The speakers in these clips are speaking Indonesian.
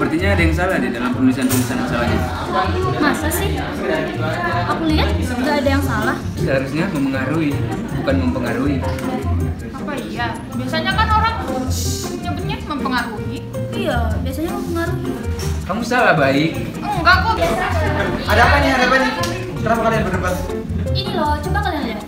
Sepertinya ada yang salah di dalam penulisan-tulisan masalahnya. Masa sih? Aku lihat nggak ada yang salah. Seharusnya memengaruhi, bukan mempengaruhi. Apa iya? Biasanya kan orang nyebutnya mempengaruhi. Iya, biasanya mempengaruhi. Kamu salah, Baik. Enggak kok. Ada apa nih? Kenapa kalian berdebat? Ini loh, coba kalian lihat.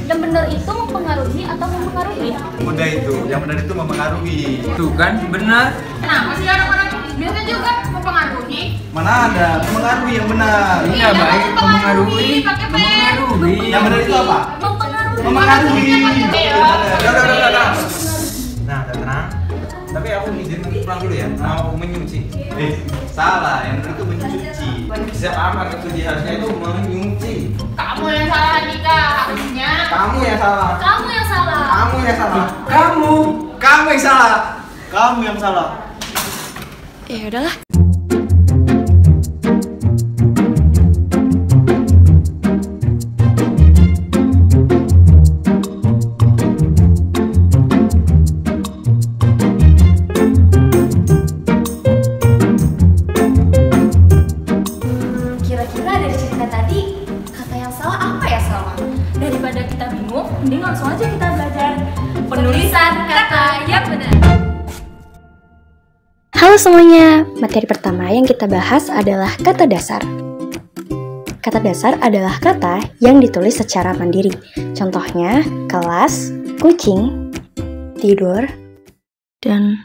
Yang benar itu mempengaruhi atau mempengaruhi? Udah itu, yang benar itu memengaruhi. Tuh kan, benar. Kenapa sih orang-orang biasa juga mempengaruhi? Mana ada memengaruhi yang benar? Iya, Baik. Memengaruhi. Pakai P. Memengaruhi. Yang benar itu apa? Mempengaruhi. Memengaruhi. Udah. Nah, udah tenang. Tapi aku izin pulang dulu ya. Mau menyuci. Salah. Yang benar itu mencuci. Siapa amat itu dia harusnya itu menyuci. Kamu yang salah, Andika. Harusnya. Kamu yang salah. Kamu yang salah. Kamu yang salah. Kamu. Kamu yang salah. Kamu yang salah. Ya udahlah. Kira-kira dari cerita tadi, kata yang salah apa ya salah? Daripada kita bingung, mending langsung aja kita belajar penulisan kata yang benar. Halo semuanya, materi pertama yang kita bahas adalah kata dasar. Kata dasar adalah kata yang ditulis secara mandiri. Contohnya, kelas, kucing, tidur, dan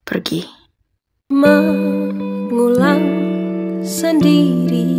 pergi. Mengulang sendiri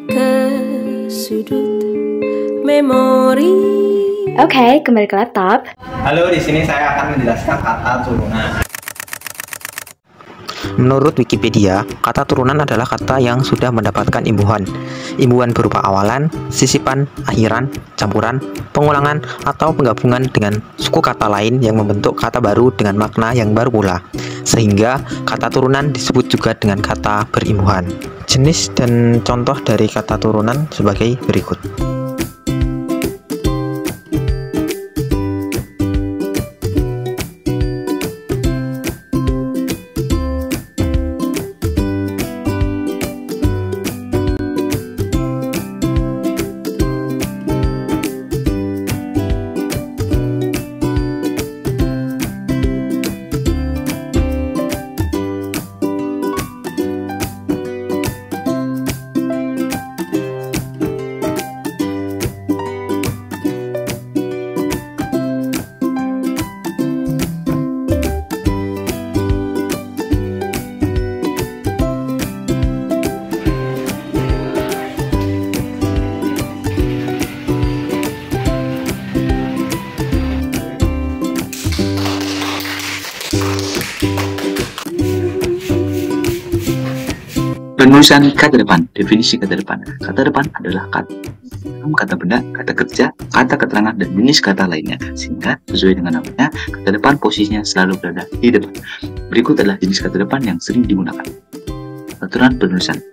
ke sudut memori. Oke, kembali ke laptop. Halo, di sini saya akan menjelaskan kata turunan. Menurut Wikipedia, kata turunan adalah kata yang sudah mendapatkan imbuhan. Imbuhan berupa awalan, sisipan, akhiran, campuran, pengulangan, atau penggabungan dengan suku kata lain yang membentuk kata baru dengan makna yang baru pula. Sehingga kata turunan disebut juga dengan kata berimbuhan. Jenis dan contoh dari kata turunan sebagai berikut. Penulisan kata depan. Definisi kata depan. Kata depan adalah kata benda, kata kerja, kata keterangan, dan jenis kata lainnya. Sehingga sesuai dengan namanya, kata depan posisinya selalu berada di depan. Berikut adalah jenis kata depan yang sering digunakan. Aturan penulisan.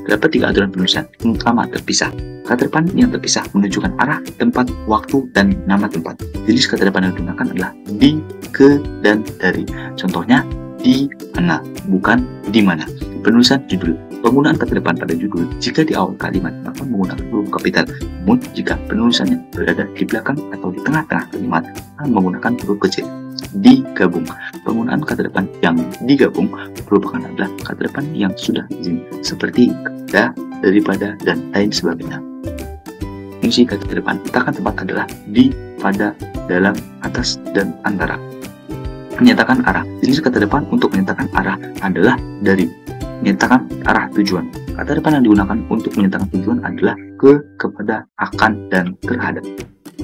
Terdapat 3 aturan penulisan. Yang pertama, terpisah. Kata depan yang terpisah menunjukkan arah, tempat, waktu, dan nama tempat. Jenis kata depan yang digunakan adalah di, ke, dan dari. Contohnya, di mana, bukan di mana. Penulisan judul. Penggunaan kata depan pada judul jika di awal kalimat akan menggunakan huruf kapital, namun jika penulisannya berada di belakang atau di tengah-tengah kalimat akan menggunakan huruf kecil. Digabung. Penggunaan kata depan yang digabung merupakan adalah kata depan yang sudah izin, seperti kepada, daripada, dan lain sebagainya. Fungsi kata depan letakkan tempat adalah di, pada, dalam, atas, dan antara. Menyatakan arah. Jenis kata depan untuk menyatakan arah adalah dari. Menyatakan arah tujuan. Kata depan yang digunakan untuk menyatakan tujuan adalah ke, kepada, akan, dan terhadap.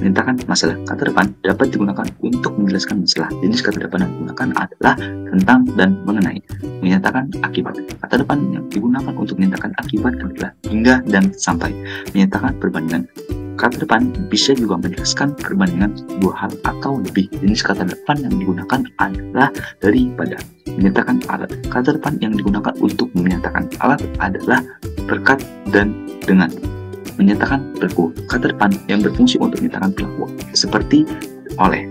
Menyatakan masalah. Kata depan dapat digunakan untuk menjelaskan masalah. Jenis kata depan yang digunakan adalah tentang dan mengenai. Menyatakan akibat. Kata depan yang digunakan untuk menyatakan akibat adalah hingga dan sampai. Menyatakan perbandingan. Kata depan bisa juga menjelaskan perbandingan dua hal atau lebih. Jenis kata depan yang digunakan adalah daripada. Menyatakan alat. Kata depan yang digunakan untuk menyatakan alat adalah berkat dan dengan. Menyatakan pelaku. Kata depan yang berfungsi untuk menyatakan pelaku seperti oleh.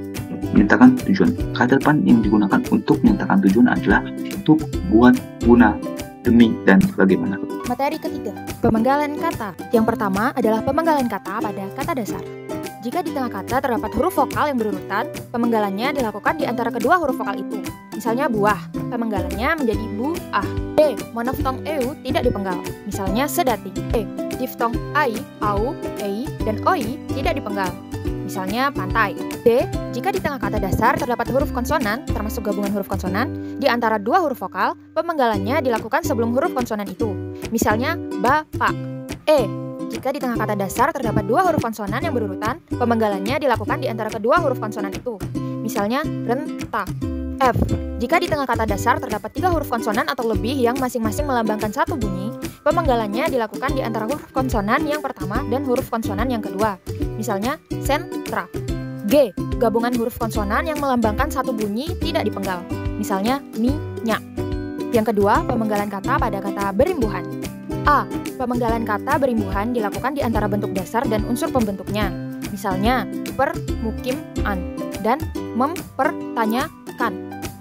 menyatakan tujuan. Kata depan yang digunakan untuk menyatakan tujuan adalah untuk, buat, guna, demi, dan bagaimana. Materi ketiga, pemenggalan kata. Yang pertama adalah pemenggalan kata pada kata dasar. Jika di tengah kata terdapat huruf vokal yang berurutan, pemenggalannya dilakukan di antara kedua huruf vokal itu. Misalnya buah, pemenggalannya menjadi buah. B, monoftong eu tidak dipenggal. Misalnya sedati. E, diftong ai, au, ei, dan oi tidak dipenggal. Misalnya pantai. D, jika di tengah kata dasar terdapat huruf konsonan, termasuk gabungan huruf konsonan, di antara dua huruf vokal, pemenggalannya dilakukan sebelum huruf konsonan itu. Misalnya bapak. E, jika di tengah kata dasar terdapat dua huruf konsonan yang berurutan, pemenggalannya dilakukan di antara kedua huruf konsonan itu. Misalnya renta. F, jika di tengah kata dasar terdapat tiga huruf konsonan atau lebih yang masing-masing melambangkan satu bunyi, pemenggalannya dilakukan di antara huruf konsonan yang pertama dan huruf konsonan yang kedua. Misalnya sentra. G, gabungan huruf konsonan yang melambangkan satu bunyi tidak dipenggal. Misalnya minyak. Yang kedua, pemenggalan kata pada kata berimbuhan. A, pemenggalan kata berimbuhan dilakukan di antara bentuk dasar dan unsur pembentuknya. Misalnya permukiman dan mempertanyakan.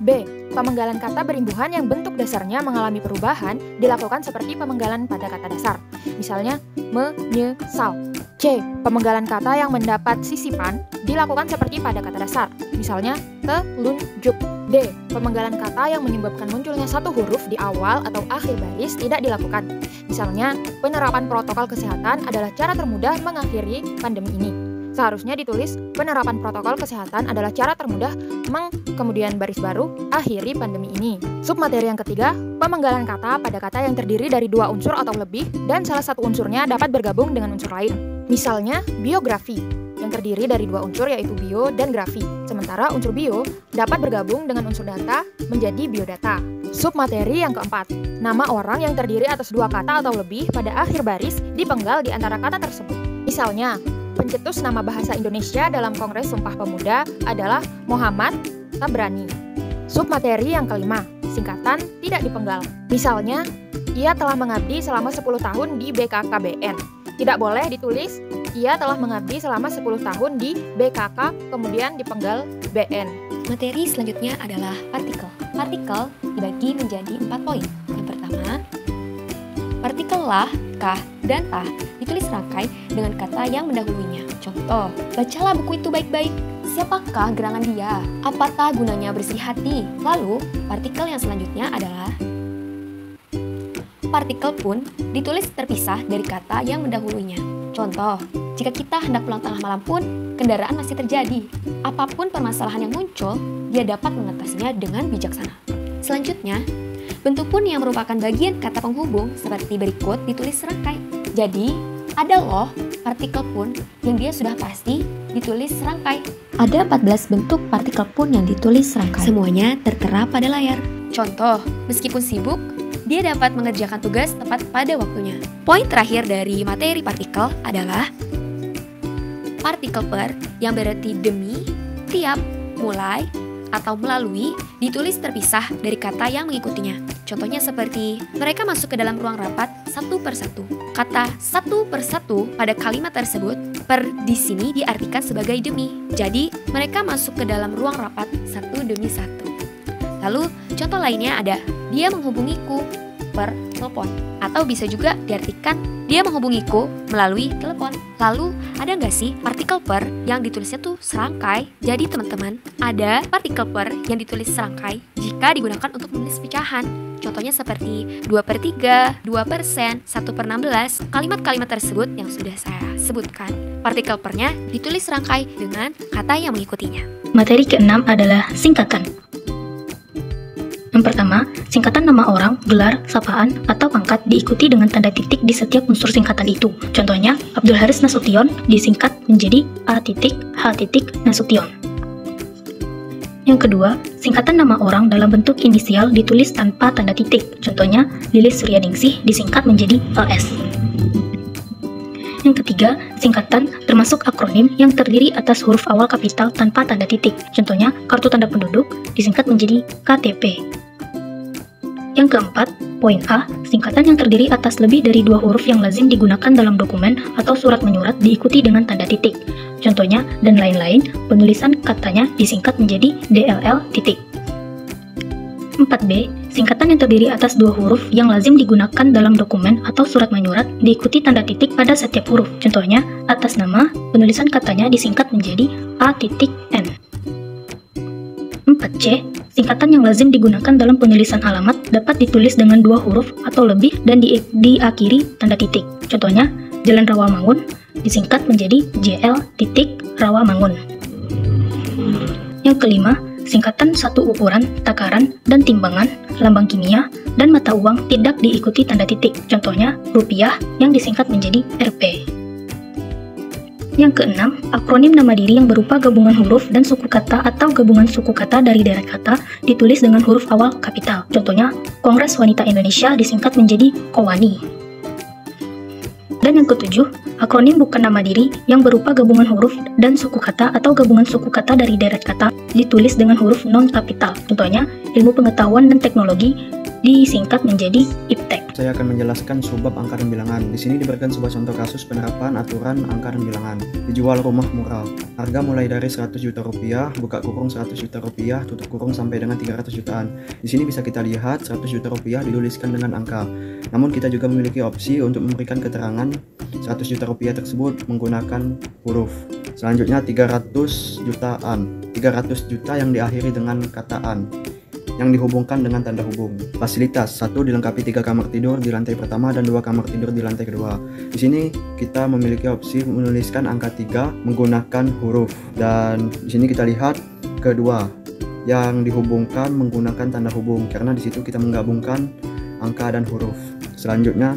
B, pemenggalan kata berimbuhan yang bentuk dasarnya mengalami perubahan dilakukan seperti pemenggalan pada kata dasar. Misalnya menyesal. C, pemenggalan kata yang mendapat sisipan dilakukan seperti pada kata dasar. Misalnya telunjuk. D, pemenggalan kata yang menyebabkan munculnya satu huruf di awal atau akhir baris tidak dilakukan. Misalnya, penerapan protokol kesehatan adalah cara termudah mengakhiri pandemi ini. Seharusnya ditulis penerapan protokol kesehatan adalah cara termudah kemudian baris baru akhiri pandemi ini. Submateri yang ketiga, pemenggalan kata pada kata yang terdiri dari dua unsur atau lebih dan salah satu unsurnya dapat bergabung dengan unsur lain. Misalnya biografi yang terdiri dari dua unsur yaitu bio dan grafi. Sementara unsur bio dapat bergabung dengan unsur data menjadi biodata. Submateri yang keempat, nama orang yang terdiri atas dua kata atau lebih pada akhir baris dipenggal di antara kata tersebut. Misalnya, pencetus nama bahasa Indonesia dalam Kongres Sumpah Pemuda adalah Muhammad Tabrani. Submateri yang kelima, singkatan tidak dipenggal. Misalnya, ia telah mengabdi selama 10 tahun di BKKBN. Tidak boleh ditulis, ia telah mengabdi selama 10 tahun di BKK, kemudian dipenggal BN. Materi selanjutnya adalah partikel. Partikel dibagi menjadi 4 poin. Yang pertama, partikel lah, kah, dan tah ditulis rangkai dengan kata yang mendahulunya. Contoh, bacalah buku itu baik-baik. Siapakah gerangan dia? Apakah gunanya bersih hati? Lalu, partikel yang selanjutnya adalah partikel pun ditulis terpisah dari kata yang mendahulunya. Contoh, jika kita hendak pulang tengah malam pun, kendaraan masih terjadi. Apapun permasalahan yang muncul, dia dapat mengatasinya dengan bijaksana. Selanjutnya, bentuk pun yang merupakan bagian kata penghubung seperti berikut ditulis serangkai. Jadi, ada loh partikel pun yang dia sudah pasti ditulis serangkai. Ada 14 bentuk partikel pun yang ditulis serangkai. Semuanya tertera pada layar. Contoh, meskipun sibuk, dia dapat mengerjakan tugas tepat pada waktunya. Poin terakhir dari materi partikel adalah partikel per yang berarti demi, tiap, mulai, atau melalui ditulis terpisah dari kata yang mengikutinya. Contohnya seperti mereka masuk ke dalam ruang rapat satu persatu. Kata satu persatu pada kalimat tersebut per di sini diartikan sebagai demi. Jadi mereka masuk ke dalam ruang rapat satu demi satu. Lalu contoh lainnya ada dia menghubungiku per telepon, atau bisa juga diartikan dia menghubungiku melalui telepon. Lalu ada nggak sih partikel per yang ditulisnya tuh serangkai? Jadi teman-teman, ada partikel per yang ditulis serangkai jika digunakan untuk menulis pecahan. Contohnya seperti 2/3, 2%, 1/16. Kalimat-kalimat tersebut yang sudah saya sebutkan, partikel pernya ditulis serangkai dengan kata yang mengikutinya. Materi keenam adalah singkatan. Yang pertama, singkatan nama orang, gelar, sapaan, atau pangkat diikuti dengan tanda titik di setiap unsur singkatan itu. Contohnya, Abdul Haris Nasution disingkat menjadi A.H. Nasution. Yang kedua, singkatan nama orang dalam bentuk inisial ditulis tanpa tanda titik. Contohnya, Lilis Suryaningsih disingkat menjadi LS. Yang ketiga, singkatan termasuk akronim yang terdiri atas huruf awal kapital tanpa tanda titik. Contohnya, kartu tanda penduduk disingkat menjadi KTP. Yang keempat, poin A, singkatan yang terdiri atas lebih dari 2 huruf yang lazim digunakan dalam dokumen atau surat menyurat diikuti dengan tanda titik. contohnya, dan lain-lain, penulisan katanya disingkat menjadi DLL titik. 4B, singkatan yang terdiri atas dua huruf yang lazim digunakan dalam dokumen atau surat menyurat diikuti tanda titik pada setiap huruf. Contohnya, atas nama, penulisan katanya disingkat menjadi A.N. 4C, singkatan yang lazim digunakan dalam penulisan alamat dapat ditulis dengan dua huruf atau lebih dan diakhiri tanda titik. Contohnya, Jalan Rawamangun disingkat menjadi JL.Rawamangun. Yang kelima, singkatan satu ukuran, takaran, dan timbangan, lambang kimia, dan mata uang tidak diikuti tanda titik. Contohnya, rupiah yang disingkat menjadi Rp. Yang keenam, akronim nama diri yang berupa gabungan huruf dan suku kata atau gabungan suku kata dari deret kata ditulis dengan huruf awal kapital. Contohnya, Kongres Wanita Indonesia disingkat menjadi KOWANI. Dan yang ketujuh, akronim bukan nama diri yang berupa gabungan huruf dan suku kata atau gabungan suku kata dari deret kata ditulis dengan huruf non-kapital. Contohnya, Ilmu Pengetahuan dan Teknologi disingkat menjadi IPTEK. Saya akan menjelaskan subbab angka dan bilangan. Di sini diberikan sebuah contoh kasus penerapan aturan angka dan bilangan. Dijual rumah murah. Harga mulai dari 100 juta rupiah, buka kurung 100 juta rupiah, tutup kurung sampai dengan 300 jutaan. Di sini bisa kita lihat 100 juta rupiah dituliskan dengan angka. Namun kita juga memiliki opsi untuk memberikan keterangan 100 juta rupiah tersebut menggunakan huruf. Selanjutnya 300 jutaan. 300 juta yang diakhiri dengan kata an, yang dihubungkan dengan tanda hubung. Fasilitas 1 dilengkapi 3 kamar tidur di lantai pertama dan 2 kamar tidur di lantai kedua. Di sini kita memiliki opsi menuliskan angka 3 menggunakan huruf, dan di sini kita lihat kedua yang dihubungkan menggunakan tanda hubung karena di situ kita menggabungkan angka dan huruf. Selanjutnya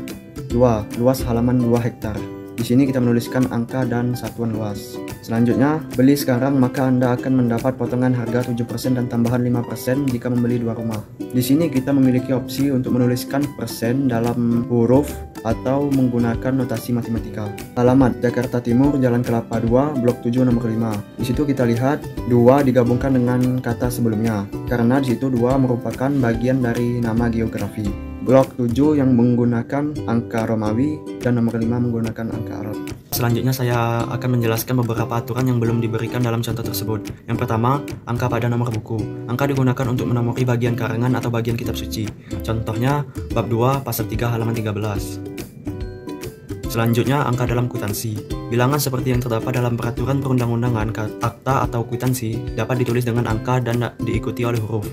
2, luas halaman 2 hektar. Di sini kita menuliskan angka dan satuan luas. Selanjutnya, beli sekarang maka Anda akan mendapat potongan harga 7% dan tambahan 5% jika membeli 2 rumah. Di sini kita memiliki opsi untuk menuliskan persen dalam huruf atau menggunakan notasi matematika. Alamat Jakarta Timur, Jalan Kelapa 2, Blok 7 nomor 5. Di situ kita lihat 2 digabungkan dengan kata sebelumnya karena di situ 2 merupakan bagian dari nama geografi. Blok 7 yang menggunakan angka Romawi dan nomor 5 menggunakan angka Arab. Selanjutnya saya akan menjelaskan beberapa aturan yang belum diberikan dalam contoh tersebut. Yang pertama, angka pada nomor buku. Angka digunakan untuk menomori bagian karangan atau bagian kitab suci. Contohnya, bab 2 pasal 3 halaman 13. Selanjutnya, angka dalam kwitansi. Bilangan seperti yang terdapat dalam peraturan perundang-undangan, akta atau kwitansi dapat ditulis dengan angka dan diikuti oleh huruf.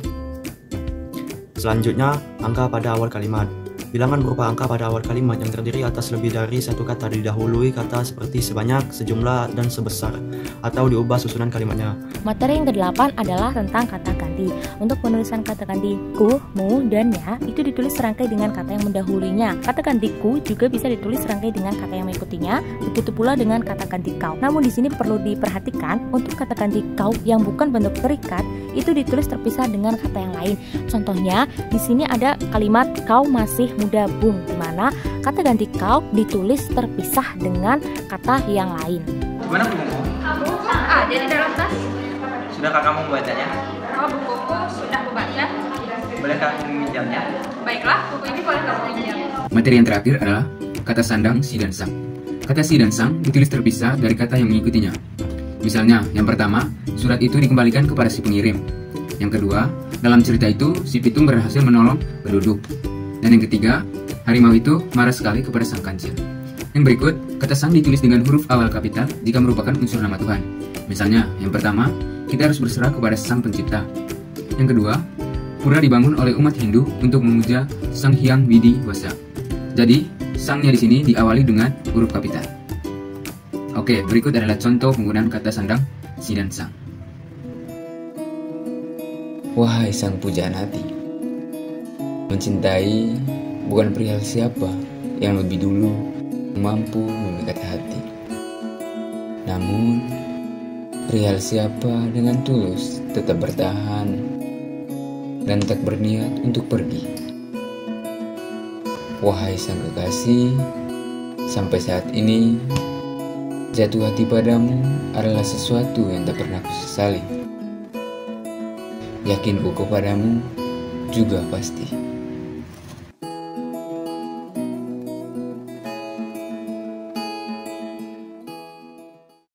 Selanjutnya, angka pada awal kalimat. Bilangan berupa angka pada awal kalimat yang terdiri atas lebih dari satu kata didahului kata seperti sebanyak, sejumlah, dan sebesar, atau diubah susunan kalimatnya. Materi yang ke-8 adalah tentang kata ganti. Untuk penulisan kata ganti ku, mu, dan ya itu ditulis serangkai dengan kata yang mendahulunya. Kata ganti ku juga bisa ditulis serangkai dengan kata yang mengikutinya, begitu pula dengan kata ganti kau. Namun di sini perlu diperhatikan untuk kata ganti kau yang bukan bentuk terikat itu ditulis terpisah dengan kata yang lain. Contohnya di sini ada kalimat kau masih muda bung, di mana kata ganti kau ditulis terpisah dengan kata yang lain. Gimana bukumu? Ada di dalam tas. Sudahkah kamu membacanya? Oh, bukuku sudah kubaca. Bolehkah kamu meminjamnya? Baiklah, buku ini boleh kamu pinjam. Materi yang terakhir adalah kata sandang si dan sang. Kata si dan sang ditulis terpisah dari kata yang mengikutinya. Misalnya, yang pertama, surat itu dikembalikan kepada si pengirim. Yang kedua, dalam cerita itu, si pitung berhasil menolong penduduk. Dan yang ketiga, harimau itu marah sekali kepada sang kancil. Yang berikut, kata sang ditulis dengan huruf awal kapital jika merupakan unsur nama Tuhan. Misalnya, yang pertama, kita harus berserah kepada sang pencipta. Yang kedua, pura dibangun oleh umat Hindu untuk memuja Sang Hyang Widi Wasa. Jadi, sangnya di sini diawali dengan huruf kapital. Oke, berikut adalah contoh penggunaan kata sandang si dan sang. Wahai sang pujaan hati, mencintai bukan perihal siapa yang lebih dulu mampu memikat hati, namun perihal siapa dengan tulus tetap bertahan dan tak berniat untuk pergi. Wahai sang kekasih, sampai saat ini jatuh hati padamu adalah sesuatu yang tak pernah kusesali. Yakinku kepadamu juga pasti.